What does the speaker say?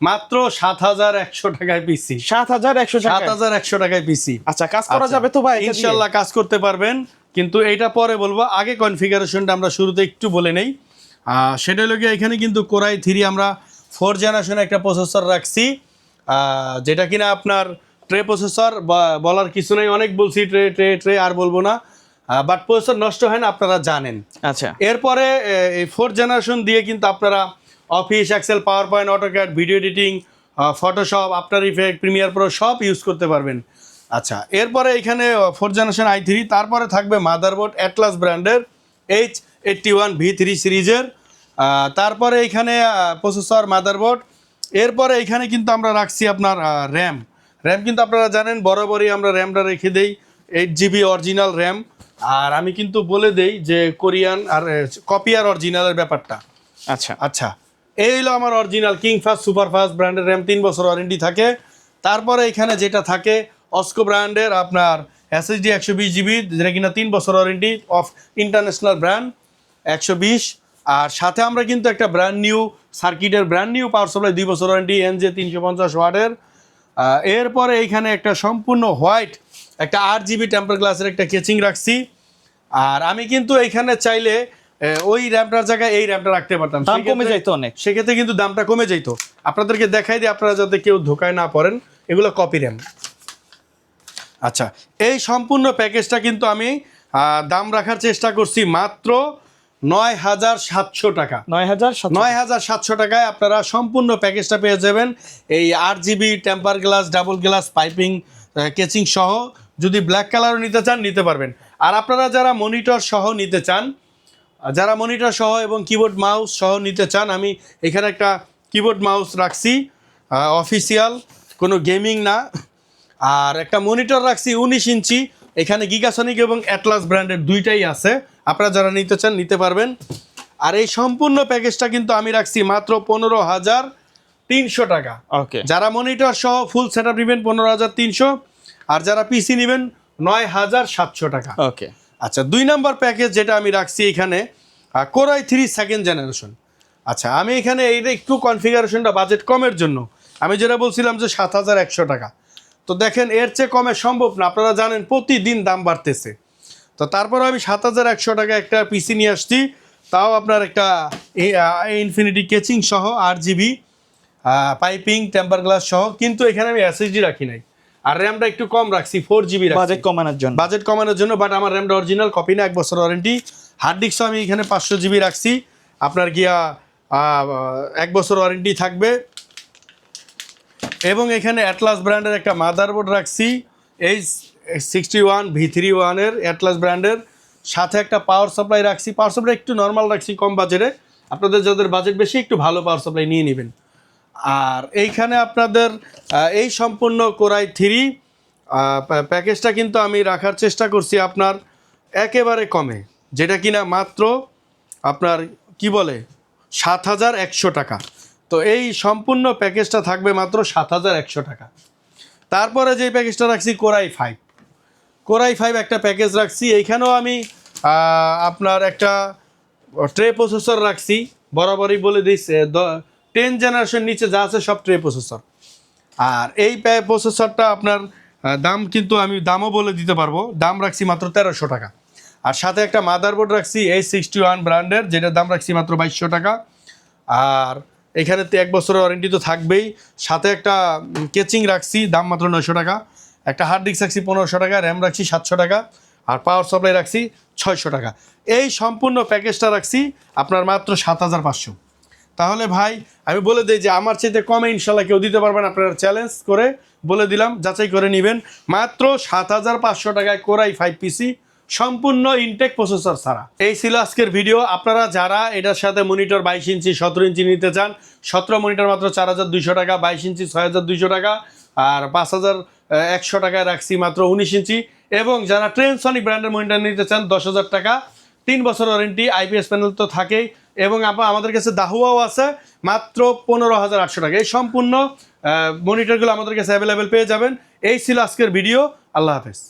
মাত্র ৭১০০ টাকায় পিসি। ৭১০০ টাকা, ৭১০০ টাকায় পিসি। আচ্ছা, কাজ করা যাবে তো ভাই? ইনশাআল্লাহ কাজ করতে পারবেন, কিন্তু এইটা পরে বলবো, আগে কনফিগারেশনটা আমরা শুরুতে একটু বলে নেই। সেটা হলো গিয়ে এখানে কিন্তু কোরাই 3 আমরা 4 জেনারেশনে একটা প্রসেসর রাখছি, যেটা কিনা আপনার ট্রে প্রসেসর, বলার কিছু নেই, অনেক বলছি ট্রে ট্রে ট্রে, আর বলবো না, বাট প্রসেসর নষ্ট হয় না, আপনারা জানেন। আচ্ছা, এরপরে এই 4 জেনারেশন দিয়ে কিন্তু আপনারা Office, Excel, PowerPoint, AutoCAD, video editing, Photoshop, After Effect, Premiere Pro সব ইউজ করতে পারবেন। আচ্ছা, এরপরে এখানে 4 জেনারেশন i3, তারপরে থাকবে মাদারবোর্ড অ্যাটলাস ব্র্যান্ডের H81V3 সিরিজের, তারপরে এখানে প্রসেসর, মাদারবোর্ড। এরপরে এখানে কিন্তু আমরা রাখছি আপনার র্যাম কিন্তু আপনারা জানেন বরাবরই আমরা র্যামটা রেখে দেই 8GB অরিজিনাল র্যাম। আর আমি কিন্তু বলে দেই যে কোরিয়ান আর কপি আর অরিজিনালের ব্যাপারটা। আচ্ছা আচ্ছা, এই হলো আমার অরিজিনাল কিংফাস্ট সুপারফাস্ট ব্র্যান্ডের র্যাম, 3 বছর ওয়ারেন্টি থাকে। তারপরে এখানে যেটা থাকে অস্কো ব্র্যান্ডের আপনার SSD 120GB, যেটা কিনা 3 বছর ওয়ারেন্টি, অফ ইন্টারন্যাশনাল ব্র্যান্ড 120। আর সাথে আমরা কিন্তু একটা ব্র্যান্ড নিউ সার্কিটের ব্র্যান্ড নিউ পাওয়ার সাপ্লাই 2 বছর ওয়ারেন্টি NJ 350 ওয়াটের। এরপরে এইখানে একটা সম্পূর্ণ হোয়াইট একটা 8GB টেম্পার গ্লাসের একটা কেচিং রাখছি। আর আমি কিন্তু এইখানে চাইলে ওই র্যামটার জায়গায় এই র্যামটা রাখতে পারতাম, দাম কমে যাইতো অনেক, সেক্ষেত্রে কিন্তু দামটা কমে যেত। আপনাদেরকে দেখাই দিই, আপনারা যাতে কেউ ধোকায় না পড়েন, এগুলো কপি র্যাম। আচ্ছা, এই সম্পূর্ণ প্যাকেজটা কিন্তু আমি দাম রাখার চেষ্টা করছি মাত্র ৯,৭০০ টাকা। ৯,৭০০ টাকায় আপনারা সম্পূর্ণ প্যাকেজটা পেয়ে যাবেন। এই 8GB temper glass, double glass, piping, কেচিং সহ। যদি ব্ল্যাক কালারও নিতে চান নিতে পারবেন। আর আপনারা যারা মনিটর সহ নিতে চান, যারা মনিটর সহ এবং কিবোর্ড মাউস সহ নিতে চান, আমি এখানে একটা কিবোর্ড মাউস রাখছি, অফিসিয়াল, কোনো গেমিং না। আর একটা মনিটর রাখছি 19 ইঞ্চি, এখানে গিগাসনিক এবং অ্যাটলাস ব্র্যান্ডের দুইটাই আছে, আপনারা যারা নিতে চান নিতে পারবেন। আর এই সম্পূর্ণ প্যাকেজটা কিন্তু আমি রাখছি মাত্র 15,300 টাকা। ওকে, যারা মনিটর সহ ফুল সেটআপ নেবেন 15,300, আর যারা পিসি নেবেন 9,700 টাকা। ওকে, আচ্ছা, 2 নম্বর প্যাকেজ যেটা আমি রাখছি এখানে কোরাই 3 সেকেন্ড জেনারেশন। আচ্ছা, আমি এখানে এইটা একটু কনফিগারেশনটা বাজেট কমের জন্য, আমি যেটা বলছিলাম যে 7,100 টাকা, তো দেখেন এর চেয়ে কমে সম্ভব না, আপনারা জানেন প্রতিদিন দাম বাড়তেছে। তো তারপরে আমি 7,100 টাকা একটা পিসি নিয়ে আসছি, তাও আপনার একটা ইনফিনিটি কেচিং সহ 8GB পাইপিং, টেম্পার গ্লাস সহ, কিন্তু এখানে আমি SSD রাখি নাই। আর র্যামটা একটু কম রাখছি, 4GB রাখছি বাজেট কমানোর জন্য। বাট আমার র্যামটা অরিজিনাল কপি না, 1 বছর ওয়ারেন্টি। হার্ড ডিস্কও আমি এখানে 500GB রাখছি, আপনার গিয়া 1 বছর ওয়ারেন্টি থাকবে। এবং এখানে অ্যাটলাস ব্র্যান্ডের একটা মাদারবোর্ড রাখছি, H61V3 এর অ্যাটলাস ব্র্যান্ডের, সাথে একটা পাওয়ার সাপ্লাই রাখছি। পাওয়ার সাপ্লাই একটু নর্মাল রাখছি, কম বাজেটে, আপনাদের যাদের বাজেট বেশি একটু ভালো পাওয়ার সাপ্লাই নিয়ে নেবেন। আর এইখানে আপনাদের এই সম্পূর্ণ কোরাই 3 প্যাকেজটা কিন্তু আমি রাখার চেষ্টা করছি আপনার একেবারে কমে, যেটা কিনা মাত্র আপনার কি বলে 7,100 টাকা। তো এই সম্পূর্ণ প্যাকেজটা থাকবে মাত্র 7,100 টাকা। তারপরে যে প্যাকেজটা রাখছি কোরাই 5 একটা প্যাকেজ রাখছি, এইখানেও আমি আপনার একটা ট্রে প্রসেসর রাখছি, বরাবরই বলে দিচ্ছি 10 জেনারেশন নিচে যা আছে সব ট্রে প্রসেসর। আর এই প্রসেসরটা আপনার দাম কিন্তু আমি দামও বলে দিতে পারবো, দাম রাখছি মাত্র 1,300 টাকা। আর সাথে একটা মাদারবোর্ড রাখছি H61 ব্র্যান্ডের, যেটার দাম রাখছি মাত্র 2,200 টাকা। আর এখানে তো 1 বছরের ওয়ারেন্টি তো থাকবেই, সাথে একটা কেচিং রাখছি, দাম মাত্র 900 টাকা। একটা হার্ড ডিস্ক রাখছি 1500 টাকা, র্যাম রাখছি 700 টাকা, আর পাওয়ার সাপ্লাই রাখছি 600 টাকা। এই সম্পূর্ণ প্যাকেজটা রাখছি আপনার মাত্র 7,500। তাহলে ভাই আমি বলে দিই যে আমার চাইতে কমে ইনশাল্লাহ কেউ দিতে পারবেন, আপনারা চ্যালেঞ্জ করে বলে দিলাম, যাচাই করে নেবেন। মাত্র 7,500 টাকায় কোরাই 5 পিসি, সম্পূর্ণ ইনটেক প্রসেসর ছাড়া। এই ছিল আজকের ভিডিও। আপনারা যারা এটার সাথে মনিটর 22 ইঞ্চি 17 ইঞ্চি নিতে চান, 17 মনিটর মাত্র 4,200 টাকা, 22 ইঞ্চি 6,200 টাকা, আর 5,100 টাকায় রাখছি মাত্র 19 ইঞ্চি। এবং যারা ট্রেনসনিক ব্র্যান্ডের মনিটর নিতে চান 10,000 টাকা, 3 বছর ওয়ারেন্টি, IPS প্যানেল তো থাকেই, এবং আমাদের কাছে দাহুয়াও আছে মাত্র 15,800 টাকা। এই সম্পূর্ণ মনিটরগুলো আমাদের কাছে অ্যাভেলেবেল পেয়ে যাবেন। এই ছিল আজকের ভিডিও। আল্লাহ হাফেজ।